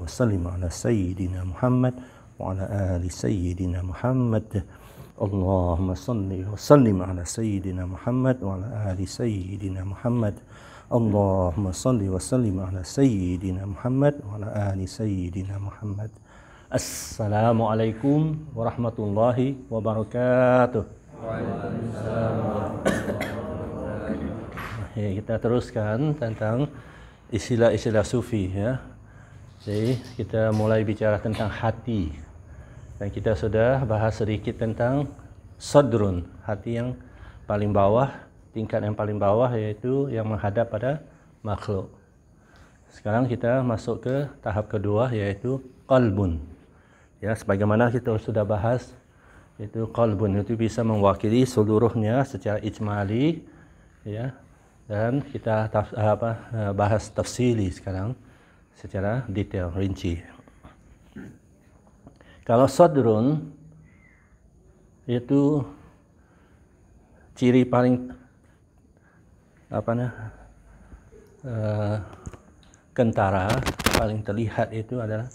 وسلم على سيدنا محمد وعلى آل سيدنا محمد. اللهم صل وسلم على سيدنا محمد وعلى آل سيدنا محمد. اللهم صل وسلم على سيدنا محمد وعلى آل سيدنا محمد. Assalamualaikum warahmatullahi wabarakatuh. Waalaikumsalam. Kita teruskan tentang istilah-istilah sufi ya. Jadi kita mulai bicara tentang hati. Dan kita sudah bahas sedikit tentang sadrun, hati yang paling bawah, tingkat yang paling bawah yaitu yang menghadap pada makhluk. Sekarang kita masuk ke tahap kedua yaitu qalbun. Ya, sebagaimana kita sudah bahas, itu qalbun itu bisa mewakili seluruhnya secara ijmali, ya. Dan kita bahas tafsili sekarang secara detail, rinci. Kalau sadrun itu ciri paling kentara, paling terlihat itu adalah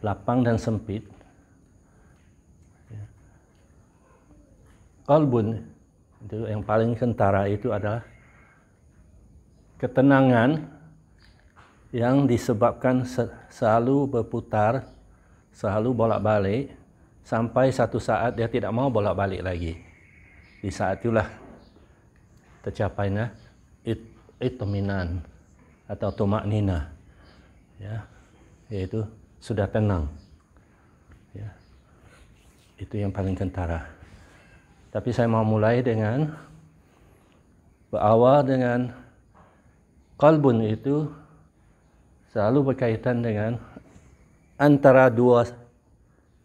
lapang dan sempit. Qalbun itu yang paling kentara itu adalah ketenangan yang disebabkan selalu berputar, selalu bolak-balik sampai satu saat dia tidak mau bolak-balik lagi. Di saat itulah tercapainya itminan atau tumaknina, ya, yaitu sudah tenang, ya. Itu yang paling kentara. Tapi saya mau mulai dengan berawal dengan qalbun itu selalu berkaitan dengan antara dua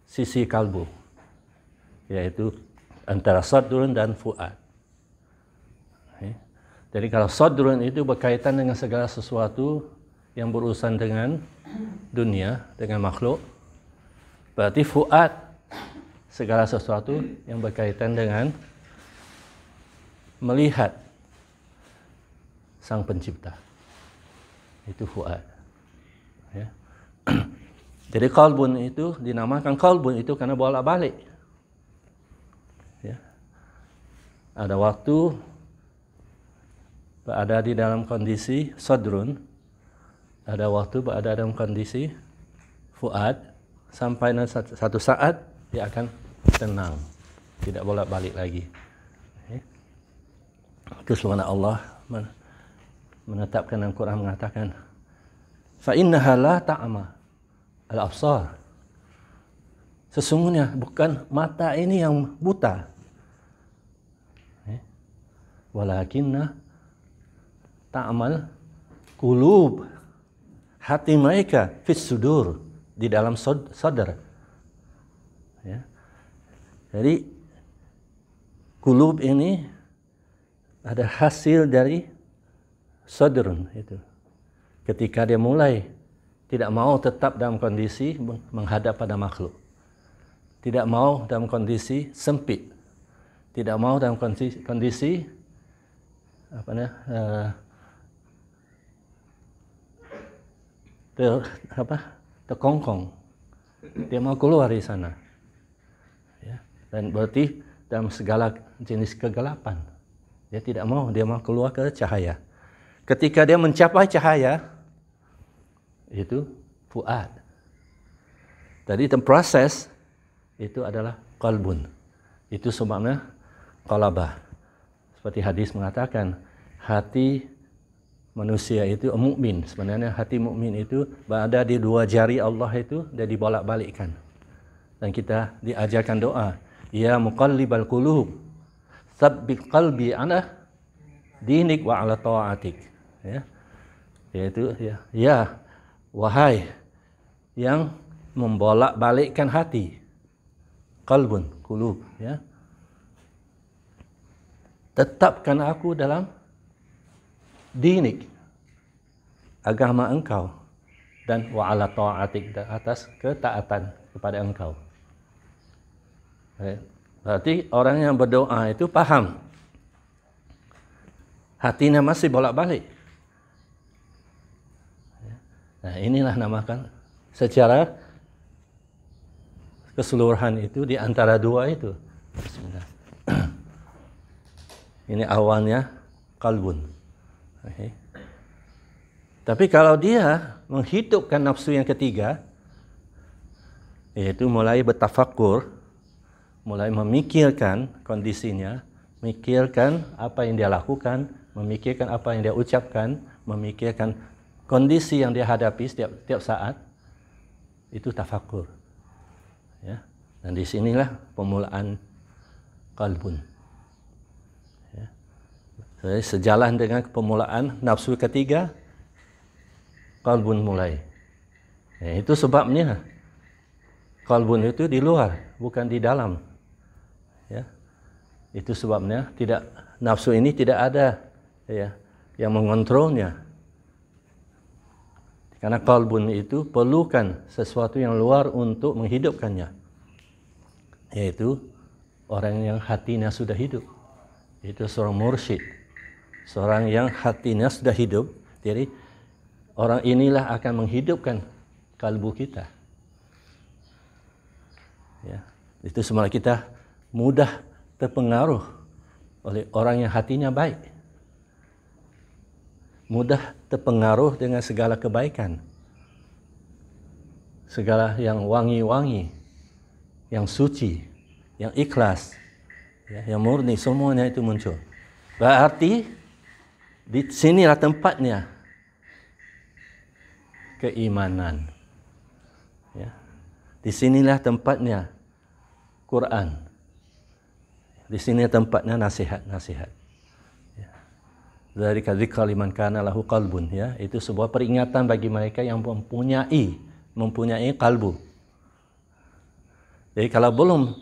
sisi kalbu, yaitu antara sadrun dan fuad. Jadi kalau sadrun itu berkaitan dengan segala sesuatu yang berurusan dengan dunia, dengan makhluk, berarti fuad segala sesuatu yang berkaitan dengan melihat Sang Pencipta. Itu fuad. Ya. Jadi qalbun itu dinamakan qalbun itu karena bolak-balik. Ya. Ada waktu berada di dalam kondisi sadrun, ada waktu berada dalam kondisi fuad, sampai satu saat dia akan tenang, tidak bolak-balik lagi. Itu sebagaimana Allah menetapkan dalam Quran mengatakan, fa innaha la ta'ma al-absar. Sesungguhnya bukan mata ini yang buta, walakinna ta'mal qulub, hati mereka fis sudur, di dalam sadar. Ya. Jadi qulub ini ada hasil dari sadrun itu. Ketika dia mulai tidak mau tetap dalam kondisi menghadap pada makhluk, tidak mau dalam kondisi sempit, tidak mau dalam kondisi terkongkong, dia mau keluar dari sana, ya. Dan berarti dalam segala jenis kegelapan dia tidak mau, dia mau keluar ke cahaya. Ketika dia mencapai cahaya, itu fuad. Jadi proses itu adalah qalbun. Itu sebabnya qalabah. Seperti hadis mengatakan, hati manusia itu mukmin. Sebenarnya hati mukmin itu berada di dua jari Allah itu, dia dibolak-balikkan. Dan kita diajarkan doa, ya muqallibal qulub, tsabbit qalbi ala dinik wa ala ta'atik. Ya. Yaitu ya wahai yang membolak-balikkan hati, qalbun, qulub, ya. Tetapkan aku dalam dinik, agama engkau, dan wa ala ta'atik, atas ketaatan kepada engkau. Berarti orang yang berdoa itu paham hatinya masih bolak-balik. Nah, inilah namakan secara keseluruhan itu di antara dua itu. Bismillah. Ini awalnya qalbun. Okay. Tapi kalau dia menghidupkan nafsu yang ketiga, yaitu mulai bertafakkur, mulai memikirkan kondisinya, memikirkan apa yang dia lakukan, memikirkan apa yang dia ucapkan, memikirkan kondisi yang dia hadapi setiap saat, itu tafakkur. Ya. Dan disinilah pemulaan qalbun. Ya. Jadi sejalan dengan pemulaan nafsu ketiga, qalbun mulai. Ya, itu sebabnya qalbun itu di luar, bukan di dalam. Ya. Itu sebabnya nafsu ini tidak ada ya yang mengontrolnya. Karena qalbun itu perlukan sesuatu yang luar untuk menghidupkannya. Yaitu orang yang hatinya sudah hidup. Itu seorang mursyid. Seorang yang hatinya sudah hidup. Jadi orang inilah akan menghidupkan kalbu kita. Ya, itu semula kita mudah terpengaruh oleh orang yang hatinya baik. Mudah terpengaruh dengan segala kebaikan. Segala yang wangi-wangi, yang suci, yang ikhlas, ya, yang murni, semuanya itu muncul. Berarti di sinilah tempatnya keimanan. Ya. Di sinilah tempatnya Quran. Di sini tempatnya nasihat-nasihat. Dari dzikra liman kana lahu qalbun, ya, itu sebuah peringatan bagi mereka yang mempunyai kalbu. Jadi kalau belum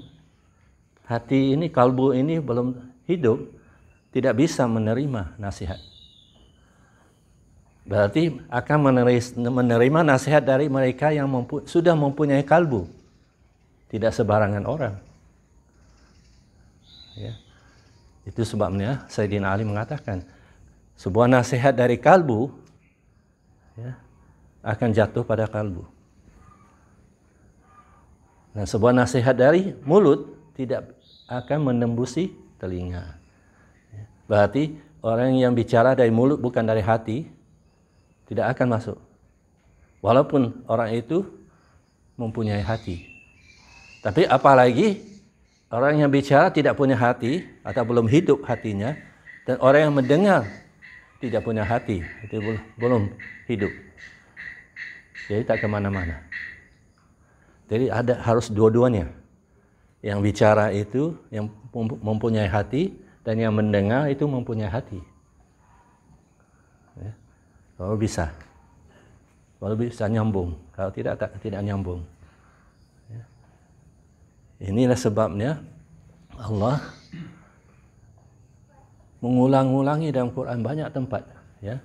hati ini, kalbu ini belum hidup, tidak bisa menerima nasihat. Berarti akan menerima nasihat dari mereka yang sudah mempunyai kalbu. Tidak sebarangan orang. Ya. Itu sebabnya Sayyidina Ali mengatakan, sebuah nasihat dari kalbu ya, akan jatuh pada kalbu. Nah, sebuah nasihat dari mulut tidak akan menembusi telinga. Berarti orang yang bicara dari mulut bukan dari hati tidak akan masuk. Walaupun orang itu mempunyai hati. Tapi apalagi orang yang bicara tidak punya hati atau belum hidup hatinya, dan orang yang mendengar tidak punya hati, itu belum hidup. Jadi tak kemana-mana. Jadi harus dua-duanya. Yang bicara itu yang mempunyai hati, dan yang mendengar itu mempunyai hati. Ya. Kalau bisa nyambung. Kalau tidak nyambung. Ya. Inilah sebabnya Allah mengulang-ulangi dalam Quran banyak tempat, ya.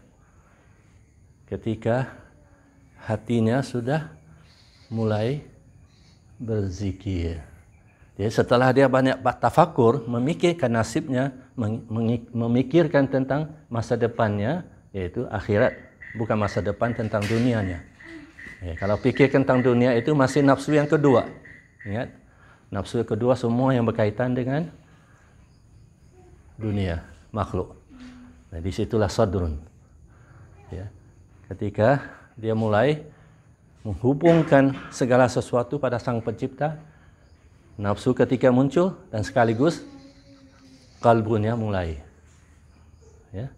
Ketika hatinya sudah mulai berzikir. Jadi setelah dia banyak tafakur, memikirkan nasibnya, memikirkan tentang masa depannya, yaitu akhirat, bukan masa depan tentang dunianya. Ya, kalau pikir tentang dunia itu masih nafsu yang kedua. Ingat, nafsu yang kedua semua yang berkaitan dengan dunia, makhluk. Nah, disitulah sadrun. Ya. Ketika dia mulai menghubungkan segala sesuatu pada Sang Pencipta, nafsu ketika muncul dan sekaligus kalbunya mulai. Ya.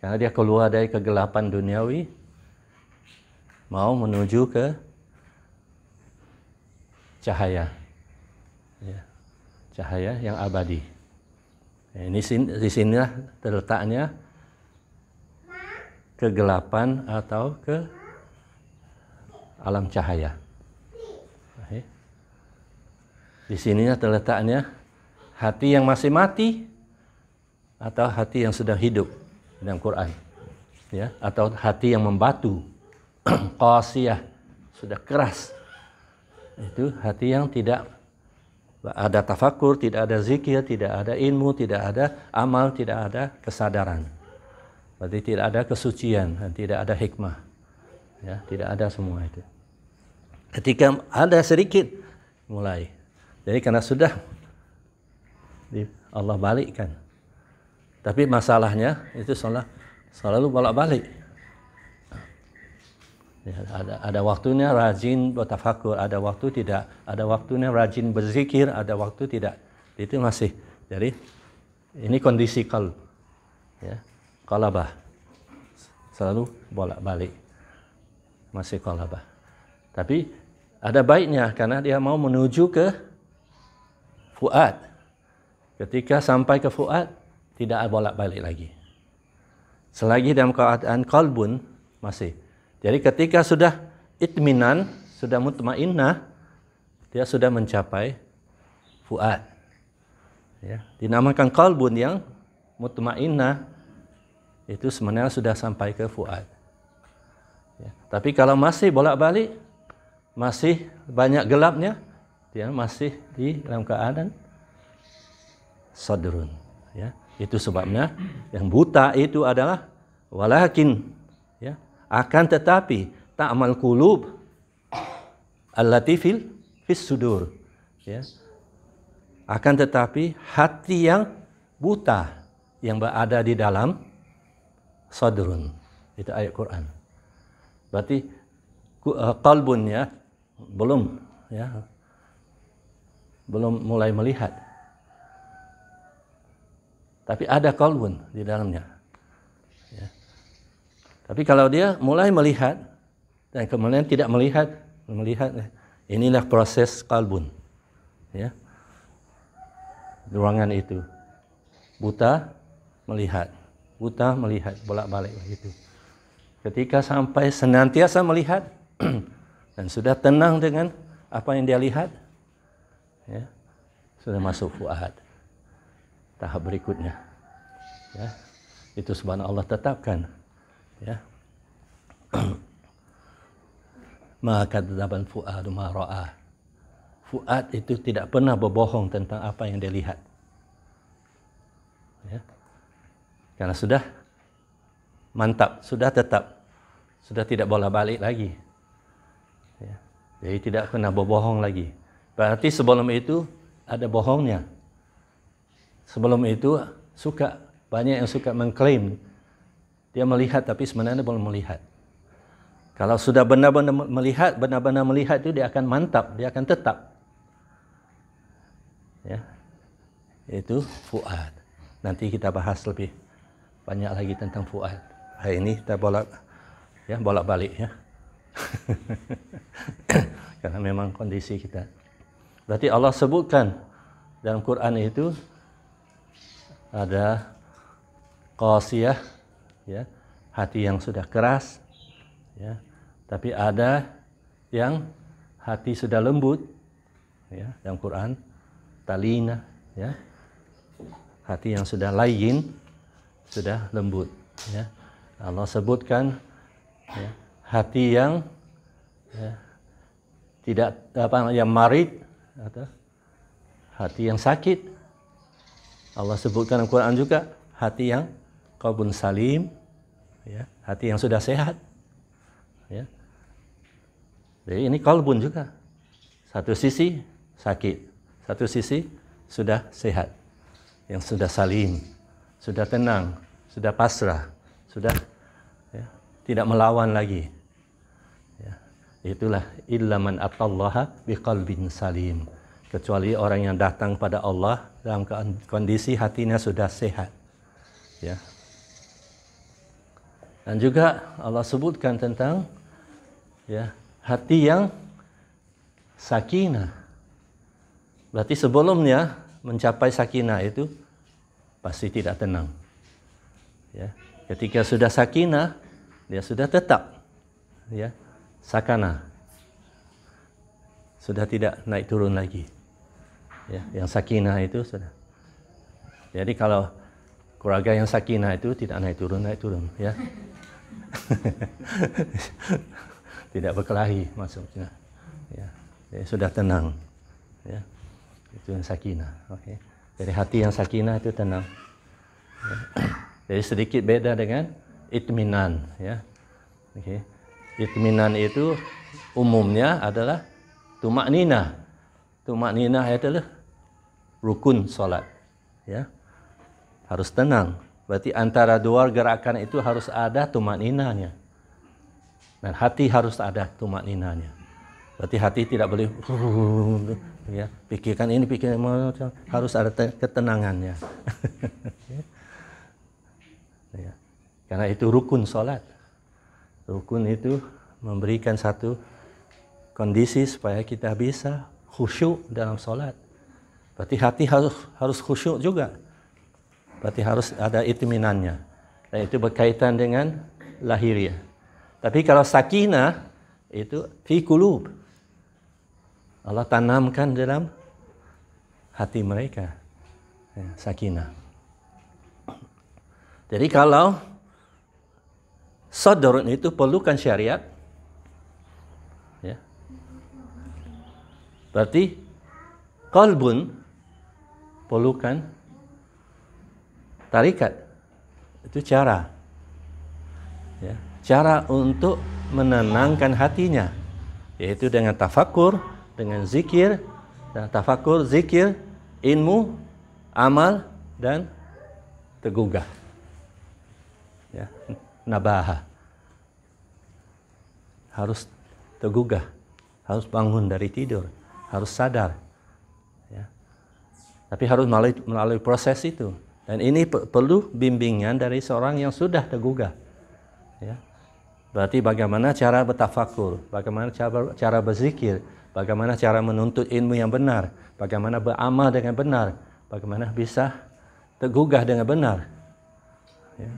Karena dia keluar dari kegelapan duniawi, mau menuju ke cahaya. Ya. Cahaya yang abadi. Ini di sinilah terletaknya kegelapan atau ke alam cahaya. Di sinilah terletaknya hati yang masih mati atau hati yang sudah hidup dalam Quran. Ya, atau hati yang membatu, qasiyah, sudah keras. Itu hati yang tidak ada tafakur, tidak ada zikir, tidak ada ilmu, tidak ada amal, tidak ada kesadaran. Berarti tidak ada kesucian dan tidak ada hikmah. Ya, tidak ada semua itu. Ketika ada sedikit, mulai. Jadi karena sudah Allah balikkan. Tapi masalahnya itu selalu bolak-balik. Ya, ada waktunya rajin bertafakur, ada waktu tidak, ada waktunya rajin berzikir, ada waktu tidak. Itu masih. Jadi ini kondisi qalb. Ya. Qalabah. Selalu bolak-balik. Masih qalabah. Tapi ada baiknya karena dia mau menuju ke fuad. Ketika sampai ke fuad tidak bolak-balik lagi. Selagi dalam keadaan qalbun masih. Jadi ketika sudah itminan, sudah mutmainnah, dia sudah mencapai fuad. Ya, dinamakan qalbun yang mutmainnah itu sebenarnya sudah sampai ke fuad. Ya, tapi kalau masih bolak-balik, masih banyak gelapnya, dia masih di dalam keadaan sadrun. Ya, itu sebabnya yang buta itu adalah walakin, ya, akan tetapi ta'mal qulub allati fis sudur, ya. Akan tetapi hati yang buta yang berada di dalam sadrun. Itu ayat Quran. Berarti qalbun, ya, belum mulai melihat. Tapi ada qalbun di dalamnya. Ya. Tapi kalau dia mulai melihat dan kemudian tidak melihat, inilah proses qalbun. Ya. Ruangan itu buta melihat, bolak-balik begitu. Ketika sampai senantiasa melihat dan sudah tenang dengan apa yang dia lihat, ya, sudah masuk fuad. Tahap berikutnya, ya, itu subhanahu Allah tetapkan, ya. Maka kadzdzabal fuadu ma ra'a. Fuad itu tidak pernah berbohong tentang apa yang dia lihat. Ya. Karena sudah mantap, sudah tetap, sudah tidak bolak-balik lagi. Ya. Jadi tidak pernah berbohong lagi. Berarti sebelum itu ada bohongnya. Sebelum itu banyak yang suka mengklaim dia melihat tapi sebenarnya belum melihat. Kalau sudah benar-benar melihat itu dia akan mantap, dia akan tetap. Ya. Itu fuad. Nanti kita bahas lebih banyak lagi tentang fuad. Hari ini kita bolak-balik, ya. Karena memang kondisi kita. Berarti Allah sebutkan dalam Quran itu ada qasiyah, ya, hati yang sudah keras, ya. Tapi ada yang hati sudah lembut, ya, dalam Quran talina, ya. Hati yang sudah layyin, sudah lembut, ya. Allah sebutkan, ya, hati yang, ya, tidak yang marid atau hati yang sakit. Allah sebutkan dalam Quran juga hati yang qalbun salim, ya, hati yang sudah sehat, ya. Jadi ini qalbun juga. Satu sisi sakit, satu sisi sudah sehat, yang sudah salim, sudah tenang, sudah pasrah, sudah, ya, tidak melawan lagi. Ya. Itulah illa man atallaha biqalbin salim. Kecuali orang yang datang pada Allah dalam kondisi hatinya sudah sehat. Ya. Dan juga Allah sebutkan tentang, ya, hati yang sakinah. Berarti sebelumnya mencapai sakinah itu pasti tidak tenang. Ya. Ketika sudah sakinah, dia sudah tetap, ya, sakanah. Sudah tidak naik turun lagi. Ya, yang sakinah itu sudah. Jadi kalau keluarga yang sakinah itu tidak naik turun, ya. Tidak berkelahi maksudnya. Ya. Jadi sudah tenang. Ya. Itu yang sakinah. Okay. Jadi hati yang sakinah itu tenang. Ya. Jadi sedikit beda dengan itminan, ya. Okay. Itminan itu umumnya adalah tumak ninah. Tumak ninah adalah rukun solat. Ya. Harus tenang. Berarti antara dua gerakan itu harus ada tumak ninahnya. Dan hati harus ada tumak ninahnya. Berarti hati tidak boleh ya, pikirkan ini, pikirkan harus ada ketenangannya. Ya. Karena itu rukun solat. Rukun itu memberikan satu kondisi supaya kita bisa khusyuk dalam solat. Berarti hati harus khusyuk juga. Berarti harus ada itminannya. Dan itu berkaitan dengan lahiriah. Tapi kalau sakinah itu fi qulub. Allah tanamkan dalam hati mereka. Ya, sakinah. Jadi kalau sadr itu perlukan syariat, ya. Berarti qalbun perlukan tarikat. Itu cara. Ya, cara untuk menenangkan hatinya, yaitu dengan tafakur, dengan zikir, dan tafakur, zikir, ilmu, amal, dan tegugah. Ya, nabaha. Harus tegugah, harus bangun dari tidur, harus sadar. Ya. Tapi harus melalui proses itu. Dan ini perlu bimbingan dari seorang yang sudah tegugah. Ya. Berarti bagaimana cara bertafakur, bagaimana cara berzikir, bagaimana cara menuntut ilmu yang benar, bagaimana beramal dengan benar, bagaimana bisa tegugah dengan benar. Ya.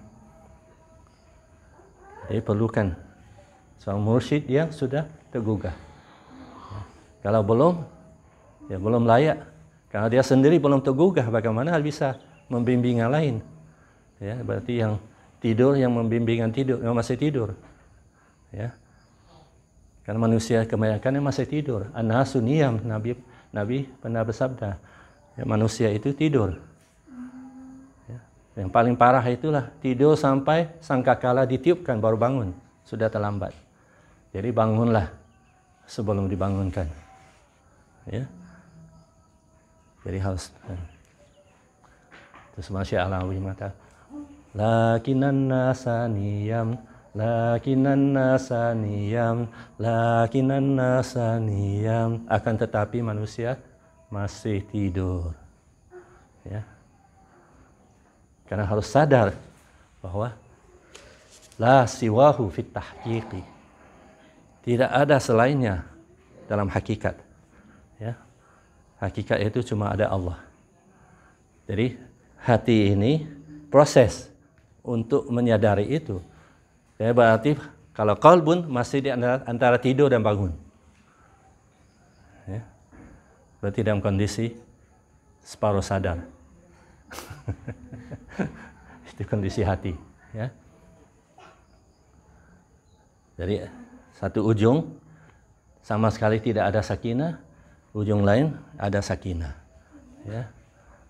Jadi perlukan seorang mursyid yang sudah tegugah. Ya. Kalau belum, ya belum layak. Kalau dia sendiri belum tegugah, bagaimana bisa membimbing yang lain? Ya, berarti yang tidur, yang membimbing yang tidur, yang masih tidur. Ya. Karena manusia kebanyakan masih tidur. An-nasu niyam, Nabi pernah bersabda, ya, manusia itu tidur. Ya. Yang paling parah itulah tidur sampai sangkakala ditiupkan baru bangun, sudah terlambat. Jadi bangunlah sebelum dibangunkan. Ya. Jadi harus. Terus Masya Alawi mata, lakinan nasa niyam, lakinan nasa niyam, lakinan nasa niyam. Akan tetapi manusia masih tidur. Ya. Karena harus sadar bahwa la siwahu fit tahqiqi. Tidak ada selainnya dalam hakikat. Ya. Hakikat itu cuma ada Allah. Jadi hati ini proses untuk menyadari itu. Ya, berarti kalau qalbun masih di antara tidur dan bangun. Ya. Berarti dalam kondisi separuh sadar. Itu kondisi hati. Ya. Jadi satu ujung sama sekali tidak ada sakinah, ujung lain ada sakinah. Ya.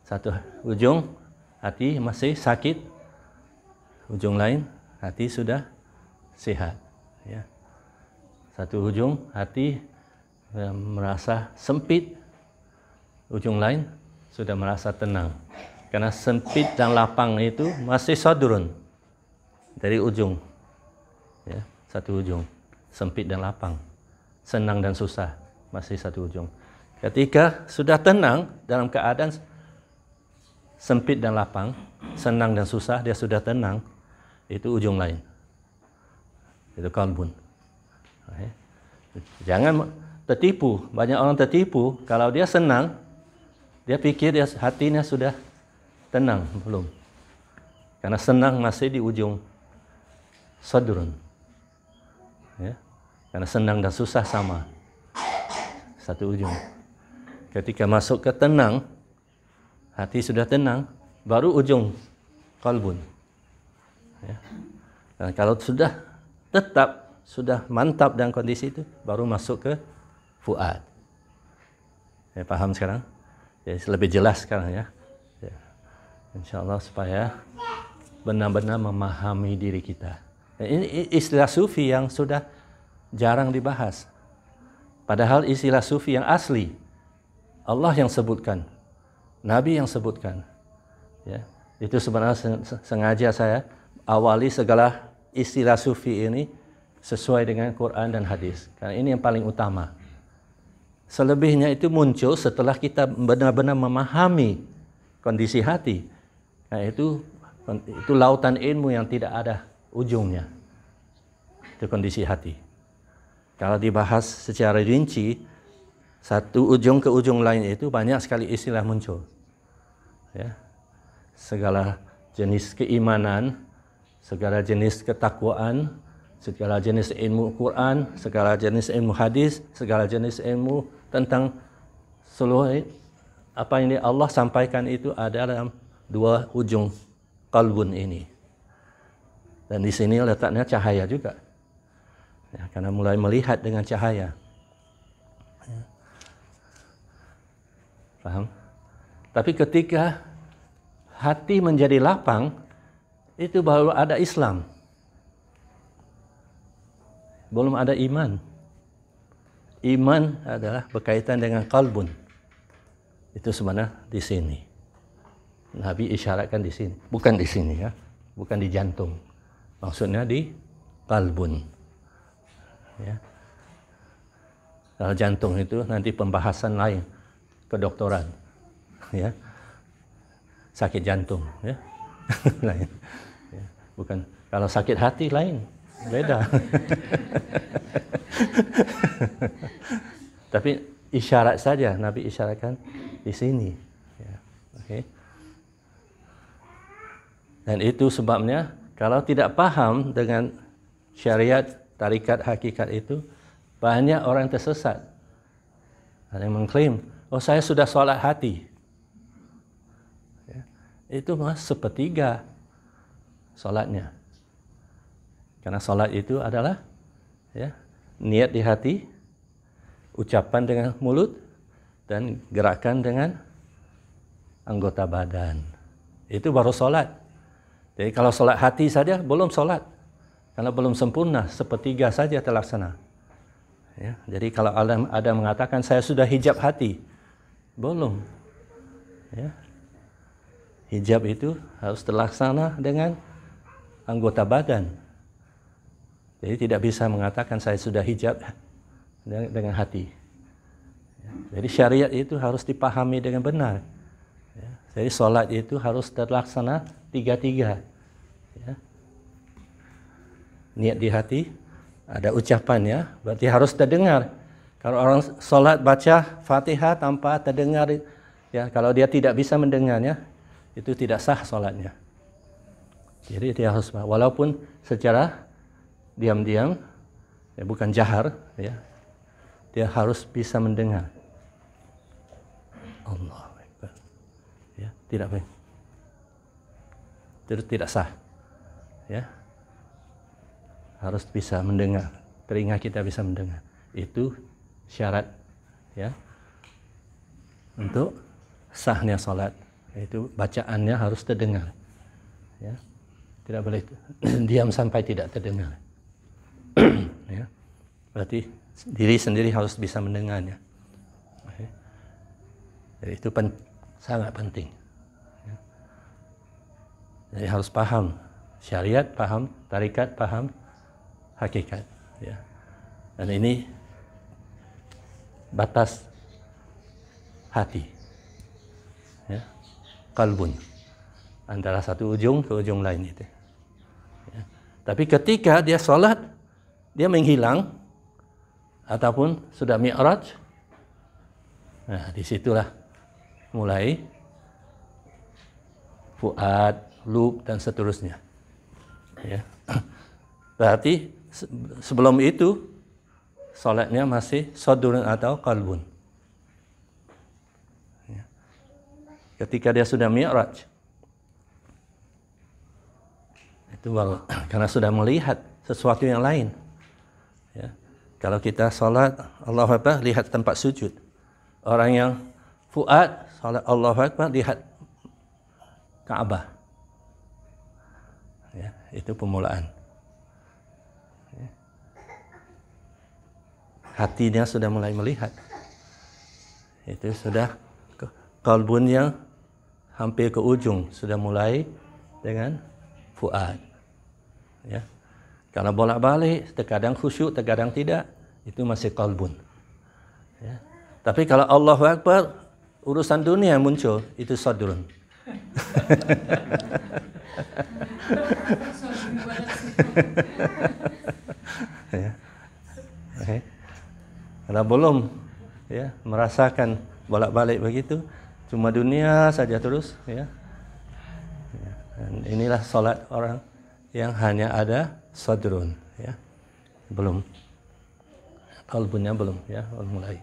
Satu ujung hati masih sakit, ujung lain hati sudah sehat. Ya. Satu ujung hati merasa sempit, ujung lain sudah merasa tenang. Karena sempit dan lapang itu masih sadrun dari ujung. Ya, satu ujung, sempit dan lapang, senang dan susah masih satu ujung. Ketika sudah tenang dalam keadaan sempit dan lapang, senang dan susah, dia sudah tenang, itu ujung lain. Itu qalbun. Jangan tertipu. Banyak orang tertipu, kalau dia senang, dia pikir dia hatinya sudah tenang, belum. Karena senang masih di ujung sadrun. Ya. Karena senang dan susah sama. Satu ujung. Ketika masuk ke tenang, hati sudah tenang, baru ujung qalbun. Ya. Dan kalau sudah tetap, sudah mantap dalam kondisi itu, baru masuk ke fuad. Ya, paham sekarang? Jadi lebih jelas sekarang ya. Ya. InsyaAllah supaya benar-benar memahami diri kita. Dan ini istilah sufi yang sudah jarang dibahas. Padahal istilah sufi yang asli Allah yang sebutkan, Nabi yang sebutkan. Ya, itu sebenarnya sengaja saya awali segala istilah sufi ini sesuai dengan Quran dan hadis. Karena ini yang paling utama. Selebihnya itu muncul setelah kita benar-benar memahami kondisi hati. Nah, itu lautan ilmu yang tidak ada ujungnya. Itu kondisi hati. Kalau dibahas secara rinci, satu ujung ke ujung lain itu banyak sekali istilah muncul. Ya. Segala jenis keimanan, segala jenis ketakwaan, segala jenis ilmu Quran, segala jenis ilmu hadis, segala jenis ilmu tentang seluruh apa yang Allah sampaikan itu ada dalam dua ujung qalbun ini. Dan di sini letaknya cahaya juga. Ya, karena mulai melihat dengan cahaya. Ya. Paham? Tapi ketika hati menjadi lapang, itu baru ada Islam. Belum ada iman. Iman adalah berkaitan dengan qalbun. Itu sebenarnya di sini. Nabi isyaratkan di sini, bukan di sini ya, bukan di jantung. Maksudnya di qalbun. Ya. Kalau jantung itu nanti pembahasan lain, kedokteran, ya, sakit jantung, ya, lain. Ya. Bukan kalau sakit hati lain, beda. Tapi isyarat saja, Nabi isyaratkan di sini. Ya. Okay. Dan itu sebabnya kalau tidak paham dengan syariat, tarikat, hakikat itu, banyak orang tersesat. Ada yang mengklaim, oh saya sudah sholat hati. Ya. Itu mas sepertiga sholatnya. Karena sholat itu adalah ya, niat di hati, ucapan dengan mulut, dan gerakan dengan anggota badan. Itu baru sholat. Jadi kalau sholat hati saja belum sholat. Karena belum sempurna, sepertiga saja terlaksana. Ya, jadi kalau ada mengatakan saya sudah hijab hati, belum. Ya. Hijab itu harus terlaksana dengan anggota badan. Jadi tidak bisa mengatakan saya sudah hijab dengan hati. Ya. Jadi syariat itu harus dipahami dengan benar. Ya. Jadi sholat itu harus terlaksana tiga-tiga. Ya. Niat di hati, ada ucapannya, berarti harus terdengar. Kalau orang sholat baca Fatihah tanpa terdengar, ya kalau dia tidak bisa mendengarnya, itu tidak sah sholatnya. Jadi dia harus, walaupun secara diam-diam, ya bukan jahar, ya, dia harus bisa mendengar. Allah Akbar. Ya, tidak baik. Itu tidak sah. Ya. Harus bisa mendengar, telinga kita bisa mendengar. Itu syarat ya untuk sahnya salat. Itu bacaannya harus terdengar. Ya. Tidak boleh diam sampai tidak terdengar. Ya. Berarti diri sendiri harus bisa mendengarnya. Okay. Jadi itu sangat penting. Ya. Jadi harus paham syariat, paham tarikat, paham hakikat, ya. Dan ini batas hati, ya, qalbun, antara satu ujung ke ujung lain itu. Ya. Tapi ketika dia sholat, dia menghilang, ataupun sudah mi'raj, nah disitulah mulai fuad, lub dan seterusnya. Ya. Berarti sebelum itu salatnya masih sadrun atau qalbun. Ya. Ketika dia sudah mi'raj, itu baru karena sudah melihat sesuatu yang lain. Ya. Kalau kita salat Allahu Akbar, lihat tempat sujud. Orang yang fuad salat Allahu Akbar, lihat Ka'bah. Ya, itu permulaan. hatinya sudah mulai melihat. Itu sudah qalbun yang hampir ke ujung, sudah mulai dengan fuad. Ya. Kalau bolak-balik, terkadang khusyuk, terkadang tidak, itu masih qalbun. Ya. Tapi kalau Allahu Akbar, urusan dunia muncul, itu sadrun. Ya. Okay. Kalau belum ya merasakan bolak-balik begitu, cuma dunia saja terus, ya. Dan inilah solat orang yang hanya ada sadrun, ya. Belum, qalbunnya belum, ya, belum mulai.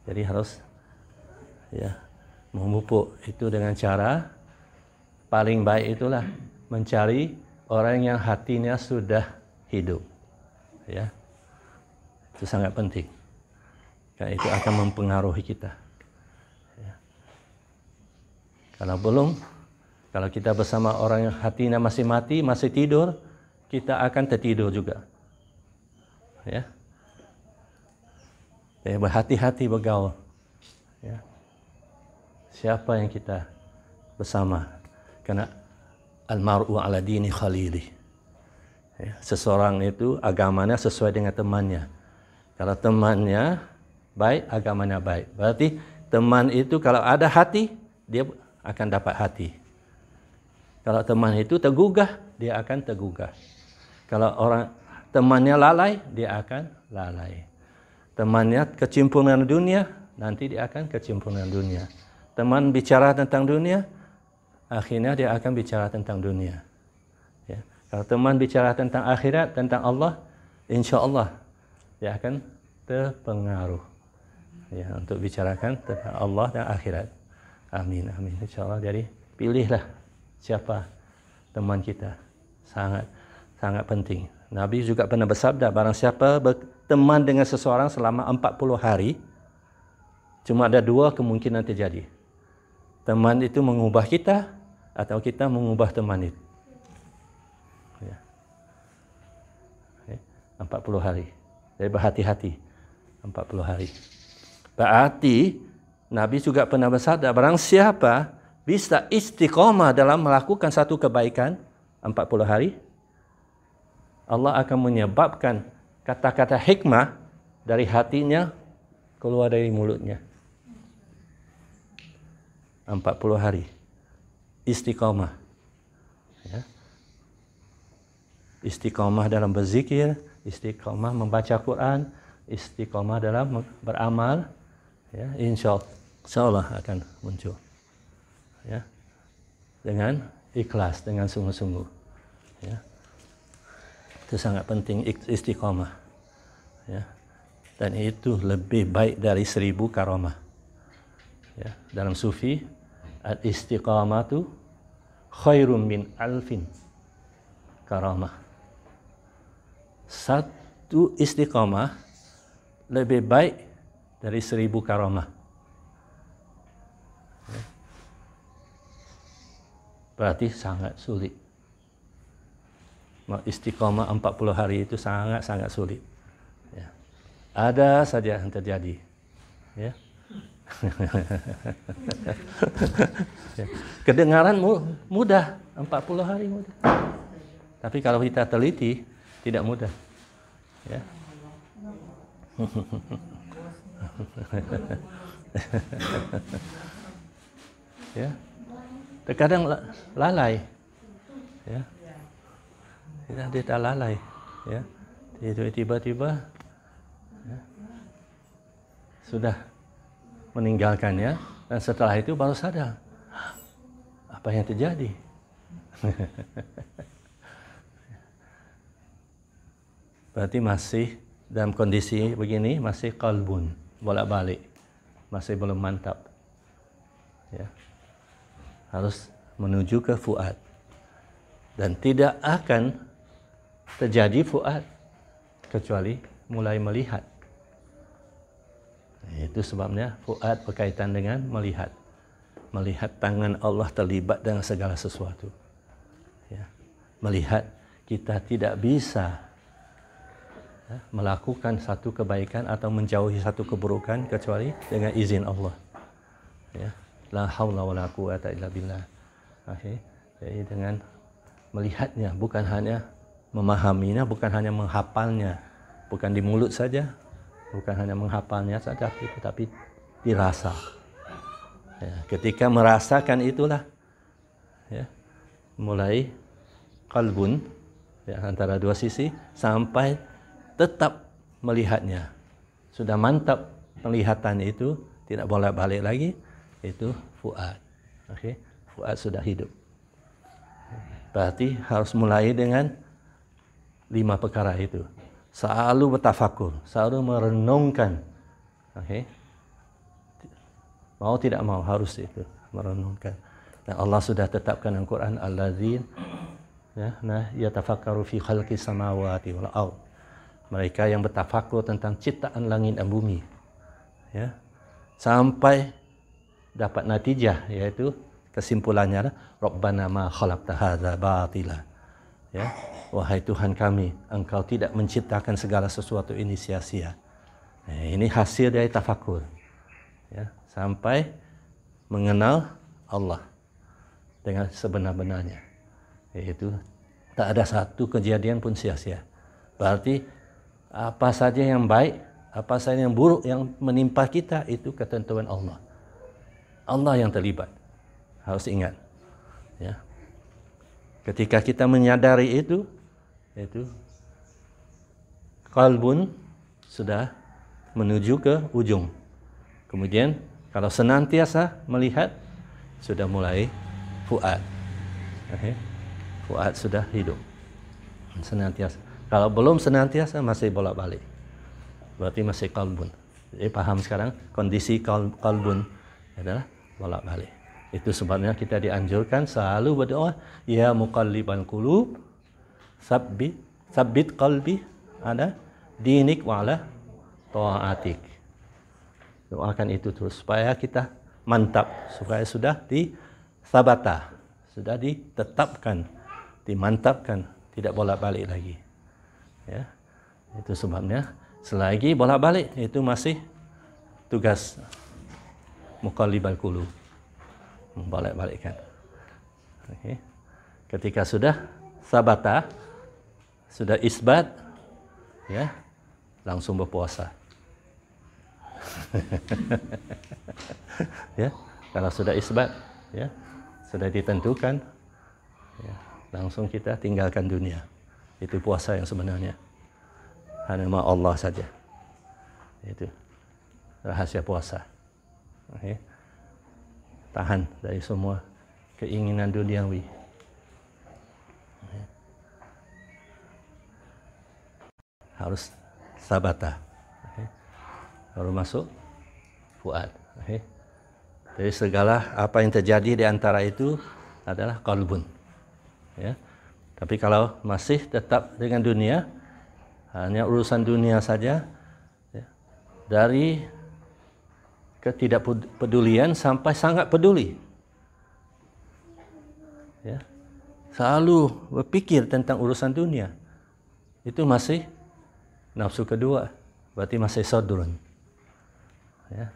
Jadi harus ya memupuk itu dengan cara paling baik itulah mencari orang yang hatinya sudah hidup, ya. Itu sangat penting. Karena itu akan mempengaruhi kita. Ya. Kalau belum, kalau kita bersama orang yang hatinya masih mati, masih tidur, kita akan tertidur juga. Ya. Berhati-hati bergaul. Ya. Siapa yang kita bersama? Karena almar'u ala dini khalili. Ya. Seseorang itu agamanya sesuai dengan temannya. Kalau temannya baik, agamanya baik. Berarti teman itu kalau ada hati, dia akan dapat hati. Kalau teman itu tergugah, dia akan tergugah. Kalau orang temannya lalai, dia akan lalai. Temannya kecimpung dengan dunia, nanti dia akan kecimpung dengan dunia. Teman bicara tentang dunia, akhirnya dia akan bicara tentang dunia. Ya. Kalau teman bicara tentang akhirat, tentang Allah, insya Allah dia akan terpengaruh. Ya, untuk bicarakan tentang Allah dan akhirat. Amin, amin. Insya Allah. Jadi pilihlah siapa teman kita. Sangat penting. Nabi juga pernah bersabda, barang siapa berteman dengan seseorang selama 40 hari, cuma ada 2 kemungkinan terjadi. Teman itu mengubah kita, atau kita mengubah teman itu. Ya. 40 hari. Jadi berhati-hati. 40 hari. Berarti Nabi juga pernah bersabda, barang siapa bisa istiqomah dalam melakukan satu kebaikan 40 hari, Allah akan menyebabkan kata-kata hikmah dari hatinya keluar dari mulutnya. 40 hari. Istiqomah. Ya. Istiqomah dalam berzikir, istiqomah membaca Quran, istiqomah dalam beramal, ya, insya Allah akan muncul. Ya. Dengan ikhlas, dengan sungguh-sungguh. Ya. Itu sangat penting istiqomah. Ya. Dan itu lebih baik dari 1000 karamah. Ya. Dalam sufi, al-istiqamatu khairum min alfin karamah. Satu istiqamah lebih baik dari 1000 karamah. Ya. Berarti sangat sulit. Istiqamah 40 hari itu sangat sulit. Ya. Ada saja yang terjadi. Ya. Kedengaran mudah, 40 hari mudah. Tapi kalau kita teliti, tidak mudah. Ya. Ya. Terkadang lalai. Ya. Kita lalai. Ya. Tiba-tiba ya, sudah meninggalkannya, dan setelah itu baru sadar apa yang terjadi. Berarti masih dalam kondisi begini, masih qalbun, bolak-balik, masih belum mantap. Ya. Harus menuju ke fuad, dan tidak akan terjadi fuad kecuali mulai melihat. Itu sebabnya fuad berkaitan dengan melihat. Melihat tangan Allah terlibat dengan segala sesuatu. Ya. Melihat kita tidak bisa melakukan satu kebaikan atau menjauhi satu keburukan kecuali dengan izin Allah. Ya, la haula wala quwata illa billah. Okay. Jadi dengan melihatnya, bukan hanya memahaminya, bukan hanya menghafalnya, bukan di mulut saja, bukan hanya menghafalnya saja, tetapi dirasa. Ya, ketika merasakan itulah, ya, mulai qalbun, ya, antara dua sisi sampai tetap melihatnya. Sudah mantap penglihatan itu, tidak bolak-balik lagi, itu fuad. Okay? Fuad sudah hidup. Berarti harus mulai dengan 5 perkara itu. Selalu bertafakur, selalu merenungkan. Okay? Mau tidak mau harus itu, merenungkan. Dan Allah sudah tetapkan dalam Quran, allazina yatafakkaru fi khalqis samawati wal ardh. Mereka yang bertafakur tentang ciptaan langit dan bumi, ya, sampai dapat natijah, yaitu kesimpulannya, Rabbana ma khalaqta hadza batila, ya, wahai Tuhan kami, Engkau tidak menciptakan segala sesuatu ini sia-sia. Ini hasil dari tafakur, ya, sampai mengenal Allah dengan sebenar-benarnya, yaitu tak ada satu kejadian pun sia-sia. Berarti apa saja yang baik, apa saja yang buruk yang menimpa kita, itu ketentuan Allah. Allah yang terlibat. Harus ingat. Ya. Ketika kita menyadari itu qalbun sudah menuju ke ujung. Kemudian kalau senantiasa melihat, sudah mulai fuad. Okay. Fuad sudah hidup. Senantiasa. Kalau belum senantiasa, masih bolak-balik. Berarti masih qalbun. Jadi paham sekarang kondisi qalbun adalah bolak-balik. Itu sebabnya kita dianjurkan selalu berdoa, ya muqallibal qulub, sabbit qalbi ala dinik wa ala ta'atik. Doakan itu terus supaya kita mantap, supaya sudah disabata, sudah ditetapkan, dimantapkan, tidak bolak-balik lagi. Ya, itu sebabnya selagi bolak-balik itu masih tugas muqallibal qulub, membolak-balikkan. Okay. Ketika sudah sabata, sudah isbat, ya, langsung berpuasa. Ya, kalau sudah isbat, ya, sudah ditentukan, ya, langsung kita tinggalkan dunia. Itu puasa yang sebenarnya. Hanya sama Allah saja. Itu rahasia puasa. Okay. Tahan dari semua keinginan duniawi. Okay. Harus sabata. Okay. Baru masuk fuad. Okay. Jadi segala apa yang terjadi di antara itu adalah qalbun. Ya. Tapi kalau masih tetap dengan dunia, hanya urusan dunia saja, ya, dari ketidakpedulian sampai sangat peduli, ya, selalu berpikir tentang urusan dunia, itu masih nafsu kedua, berarti masih sadrun. Ya.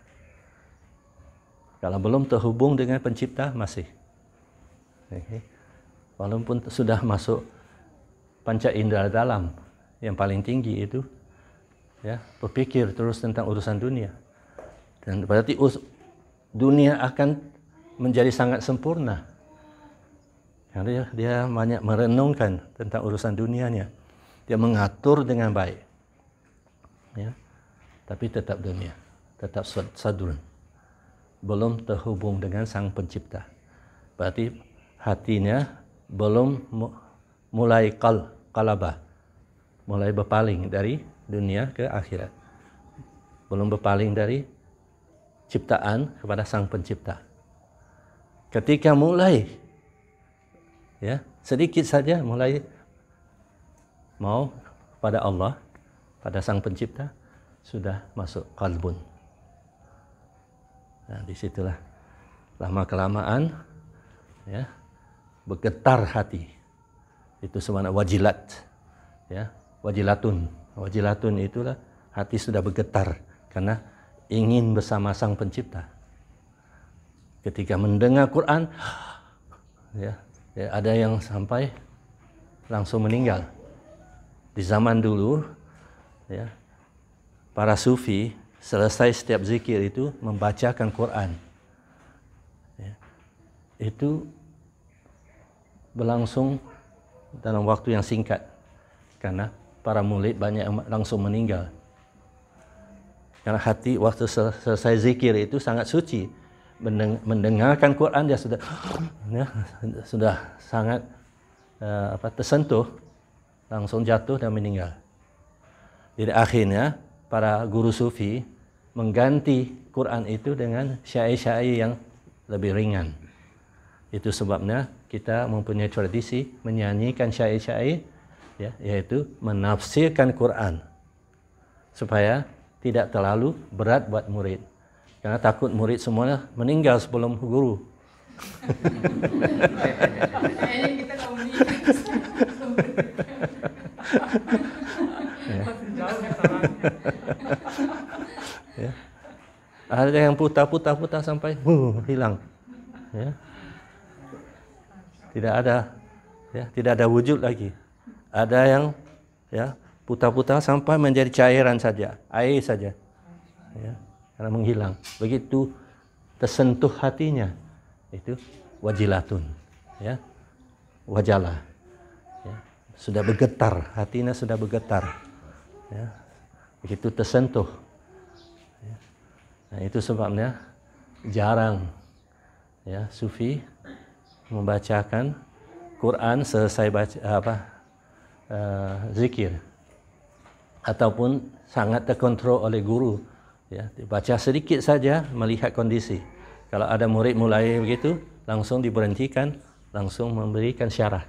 Kalau belum terhubung dengan pencipta, masih. Okay. Walaupun sudah masuk panca indera dalam yang paling tinggi itu, ya, berpikir terus tentang urusan dunia, dan berarti dunia akan menjadi sangat sempurna karena dia banyak merenungkan tentang urusan dunianya, dia mengatur dengan baik, ya, tapi tetap dunia, tetap sadrun, belum terhubung dengan sang pencipta. Berarti hatinya belum mulai qalabah, mulai berpaling dari dunia ke akhirat, belum berpaling dari ciptaan kepada sang pencipta. Ketika mulai, ya, sedikit saja mulai mau pada Allah, pada sang pencipta, sudah masuk qalbun. Nah, disitulah lama kelamaan, ya, bergetar hati. Itu sebenarnya wajilat, ya, wajilatun, Wajilatun itulah hati sudah bergetar karena ingin bersama Sang Pencipta. Ketika mendengar Quran, ya, ada yang sampai langsung meninggal. Di zaman dulu, ya, para sufi selesai setiap zikir itu membacakan Quran. Ya, itu berlangsung dalam waktu yang singkat karena para murid banyak yang langsung meninggal. Karena hati waktu selesai zikir itu sangat suci. Mendengarkan Quran dia sudah sangat tersentuh, langsung jatuh dan meninggal. Jadi akhirnya para guru sufi mengganti Quran itu dengan syair-syair yang lebih ringan. Itu sebabnya kita mempunyai tradisi menyanyikan syair-syair, ya, yaitu menafsirkan Quran supaya tidak terlalu berat buat murid. Karena takut murid semuanya meninggal sebelum guru. Ya. Ada yang putar sampai hilang. Ya. Tidak ada wujud lagi. Ada yang putar sampai menjadi cairan saja, air saja. Ya, karena menghilang. Begitu tersentuh hatinya, itu wajilatun, ya. Wajalah. Ya, sudah bergetar, hatinya sudah bergetar. Ya. Begitu tersentuh. Ya. Nah, itu sebabnya jarang, ya, sufi membacakan Quran selesai zikir ataupun sangat terkontrol oleh guru, ya, dibaca sedikit saja melihat kondisi. Kalau ada murid mulai begitu, langsung diberhentikan, langsung memberikan syarah.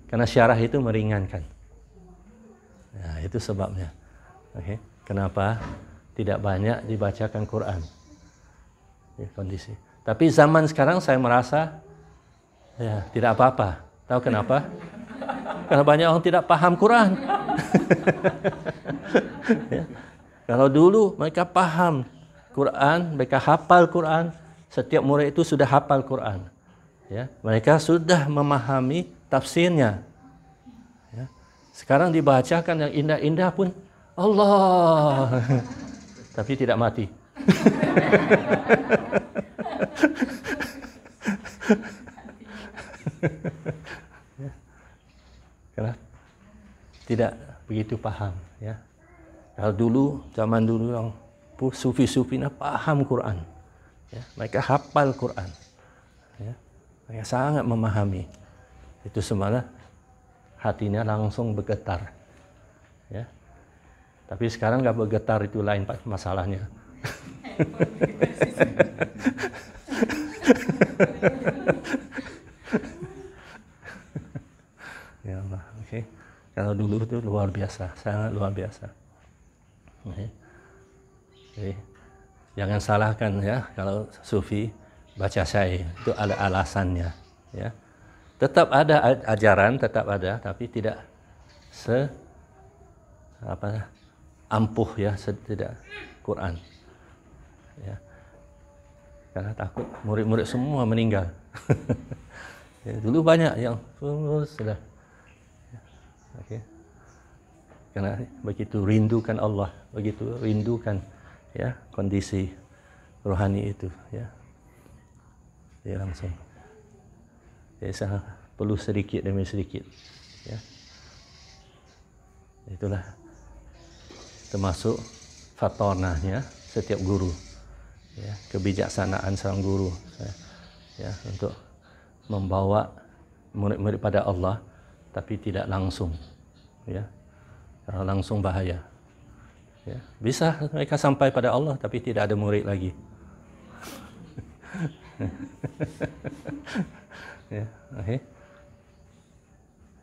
Karena syarah itu meringankan. Nah, itu sebabnya. Okay. Kenapa tidak banyak dibacakan Quran? Ya, kondisi. Tapi zaman sekarang saya merasa ya tidak apa-apa. Tahu kenapa? Karena banyak orang tidak paham Quran. Ya. Kalau dulu mereka paham Quran, mereka hafal Quran, setiap murid itu sudah hafal Quran. Ya. Mereka sudah memahami tafsirnya. Ya. Sekarang dibacakan yang indah-indah pun Allah, tapi tidak mati. Karena tidak begitu paham, ya. Kalau dulu, zaman dulu yang sufi-sufi paham Quran, ya. Mereka hafal Quran, ya. Mereka sangat memahami. Itu semua hatinya langsung bergetar, ya. Tapi sekarang nggak bergetar, itu lain masalahnya. Ya Allah, oke. Kalau dulu itu luar biasa, sangat luar biasa. Okay. Jadi, jangan salahkan, ya, kalau sufi baca syair itu ada alasannya, ya. Tetap ada ajaran, tetap ada, tapi tidak ampuh, ya, tidak Quran. Ya. Karena takut murid-murid semua meninggal. Ya, dulu banyak yang sudah. Okay. Karena begitu rindukan Allah, begitu rindukan, ya, kondisi rohani itu, ya. Dia langsung. Jadi saya perlu sedikit demi sedikit, ya. Itulah termasuk fatonahnya setiap guru, ya, kebijaksanaan seorang guru, ya, untuk membawa murid-murid pada Allah, tapi tidak langsung, ya. Kalau langsung bahaya, ya. Bisa mereka sampai pada Allah, tapi tidak ada murid lagi. Ya, okay.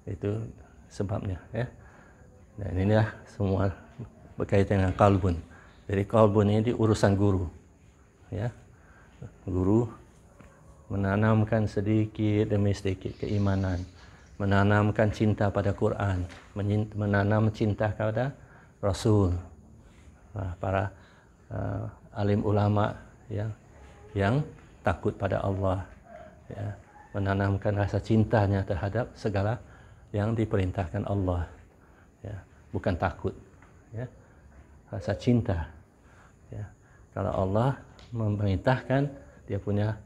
Itu sebabnya, ya. Dan inilah semua berkaitan dengan qalbun. Jadi qalbun ini urusan guru, ya. Guru menanamkan sedikit demi sedikit keimanan, menanamkan cinta pada Quran, menanam cinta kepada rasul, para alim ulama yang takut pada Allah, ya, menanamkan rasa cintanya terhadap segala yang diperintahkan Allah, ya, bukan takut, ya, rasa cinta, ya. Kalau Allah memerintahkan, dia punya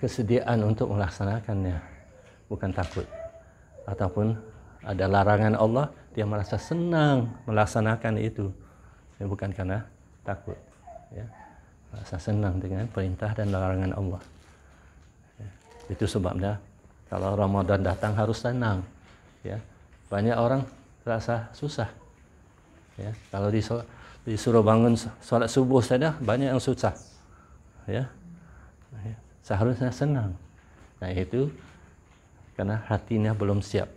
kesediaan untuk melaksanakannya, bukan takut. Ataupun ada larangan Allah, dia merasa senang melaksanakan itu, ya, bukan karena takut, ya. Merasa senang dengan perintah dan larangan Allah, ya. Itu sebabnya kalau Ramadan datang harus senang, ya. Banyak orang terasa susah, ya. Kalau disuruh bangun sholat subuh saja banyak yang susah, ya. Seharusnya senang. Nah, itu karena hatinya belum siap,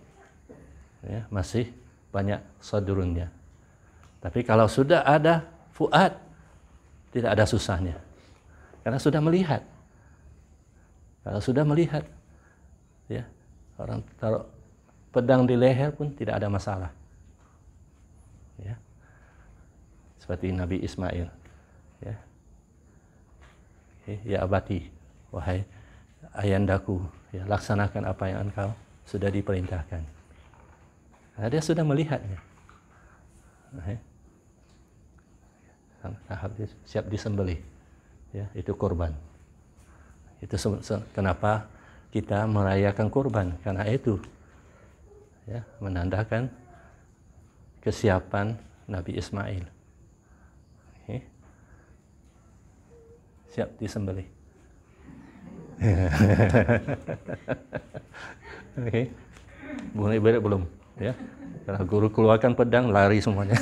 ya, masih banyak sadurunnya. Tapi kalau sudah ada fuad, tidak ada susahnya, karena sudah melihat. Kalau sudah melihat, ya, orang taruh pedang di leher pun tidak ada masalah, ya. Seperti Nabi Ismail, ya, ya abati, wahai ayandaku, ya, laksanakan apa yang engkau sudah diperintahkan. Nah, dia sudah melihatnya, tahap siap disembelih, ya, itu kurban. Itu kenapa kita merayakan kurban, karena itu, ya, menandakan kesiapan Nabi Ismail, siap disembelih. Oke, mulai beres belum? Ya, kalau guru keluarkan pedang, lari semuanya.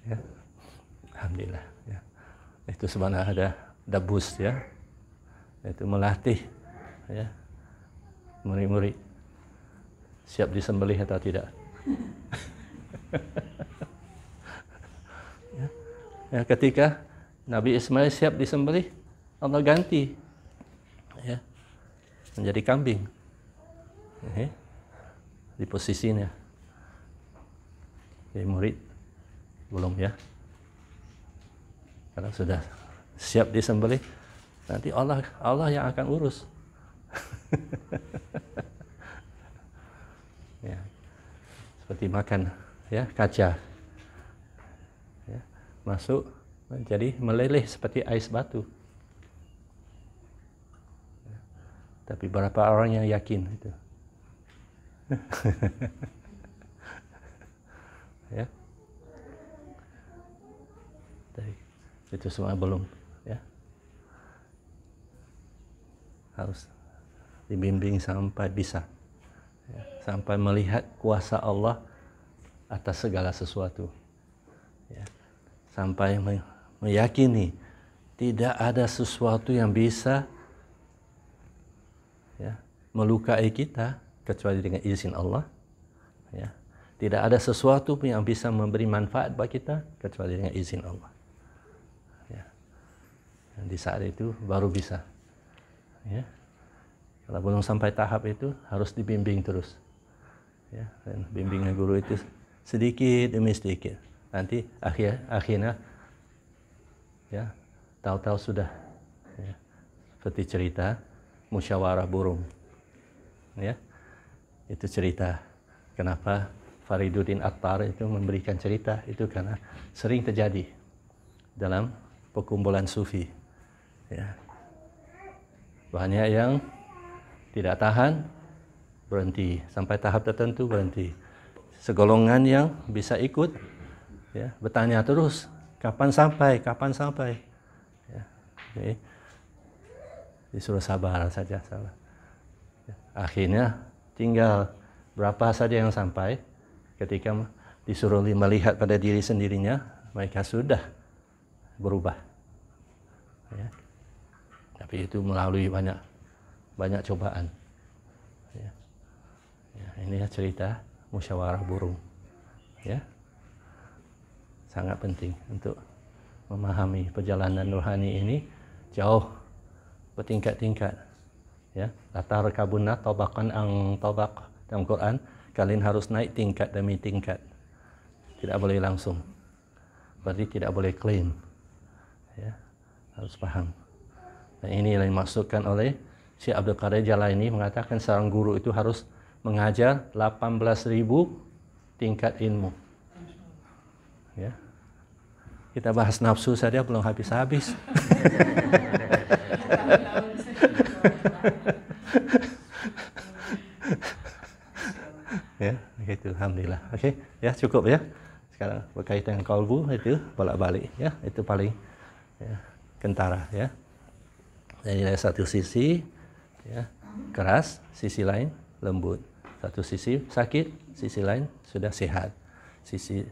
Ya, alhamdulillah. Ya. Itu sebenarnya ada bus, ya, itu melatih, ya, murid-murid siap disembelih atau tidak. Ya, ketika Nabi Ismail siap disembelih, Allah ganti, ya, menjadi kambing, di posisinya. Jadi murid belum, ya, karena sudah siap disembelih, nanti Allah yang akan urus. Ya, seperti makan, ya, kaca, ya, masuk menjadi meleleh seperti ais batu. Ya, tapi berapa orang yang yakin itu? Ya, jadi itu semua belum, ya, harus dibimbing sampai bisa, ya, sampai melihat kuasa Allah atas segala sesuatu, ya, sampai meyakini tidak ada sesuatu yang bisa, ya, melukai kita kecuali dengan izin Allah, ya. Tidak ada sesuatu yang bisa memberi manfaat bagi kita kecuali dengan izin Allah, ya. Dan di saat itu baru bisa, ya. Kalau belum sampai tahap itu harus dibimbing terus, ya. Dan bimbingan guru itu sedikit demi sedikit. Nanti akhirnya, ya, tahu-tahu sudah, ya, seperti cerita musyawarah burung, ya. Itu cerita kenapa Fariduddin Attar itu memberikan cerita itu karena sering terjadi dalam perkumpulan sufi, ya. Banyak yang tidak tahan, berhenti sampai tahap tertentu, berhenti. Segolongan yang bisa ikut, ya, bertanya terus, kapan sampai, ya. Jadi, disuruh sabar saja, sabar. Akhirnya tinggal berapa saja yang sampai. Ketika disuruh melihat pada diri sendirinya, mereka sudah berubah, ya. Tapi itu melalui banyak cobaan, ya. Ya, ini ya cerita musyawarah burung, ya. Sangat penting untuk memahami perjalanan rohani ini, jauh bertingkat-tingkat, ya. Latar kabunat tabaqan ang tabaq, dalam Quran, kalian harus naik tingkat demi tingkat. Tidak boleh langsung. Berarti tidak boleh klaim. Ya, harus paham. Dan ini yang dimaksudkan oleh Syekh Abdul Qadir Jalaini, mengatakan seorang guru itu harus mengajar 18.000 tingkat ilmu. Ya. Kita bahas nafsu saja belum habis-habis. Ya, begitu. Alhamdulillah. Okey, ya cukup ya. Sekarang berkaitan dengan qalbu itu bolak-balik ya, itu paling ya, kentara ya. Jadi dari satu sisi ya, keras, sisi lain lembut. Satu sisi sakit, sisi lain sudah sehat.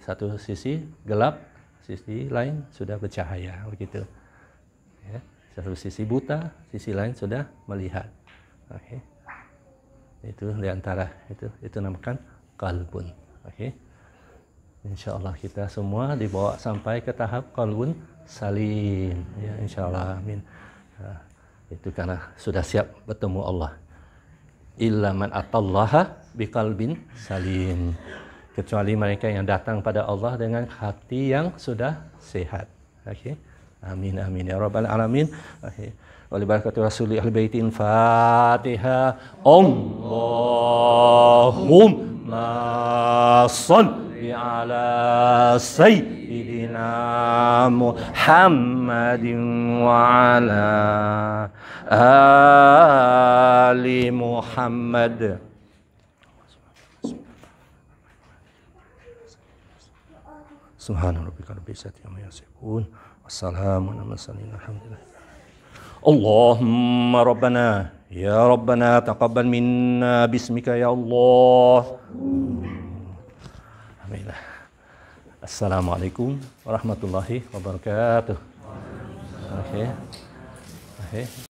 Satu sisi gelap, sisi lain sudah bercahaya, begitu. Ya, satu sisi buta, sisi lain sudah melihat. Okey. Itu di antara itu namakan qalbun. Okey. Insyaallah kita semua dibawa sampai ke tahap qalbun salim. Ya, insyaallah. Amin. Itu karena sudah siap bertemu Allah. Illa man atallaha biqalbin salim. Kecuali mereka yang datang pada Allah dengan hati yang sudah sehat. Okey. Amin amin ya rabbal alamin. Okey. Wa li barakati rasulil baitin Fatihah. Allahumma shalli ala sayyidina Muhammadin wa ala ali Muhammad. Subhana rabbika rabbil izzati amma yasifun. Wassalamun ala mursalin. Alhamdulillah. Allahumma rabbana ya rabbana taqabbal minna bismika ya Allah. Alhamdulillah. Assalamualaikum warahmatullahi wabarakatuh. Okey. Okey.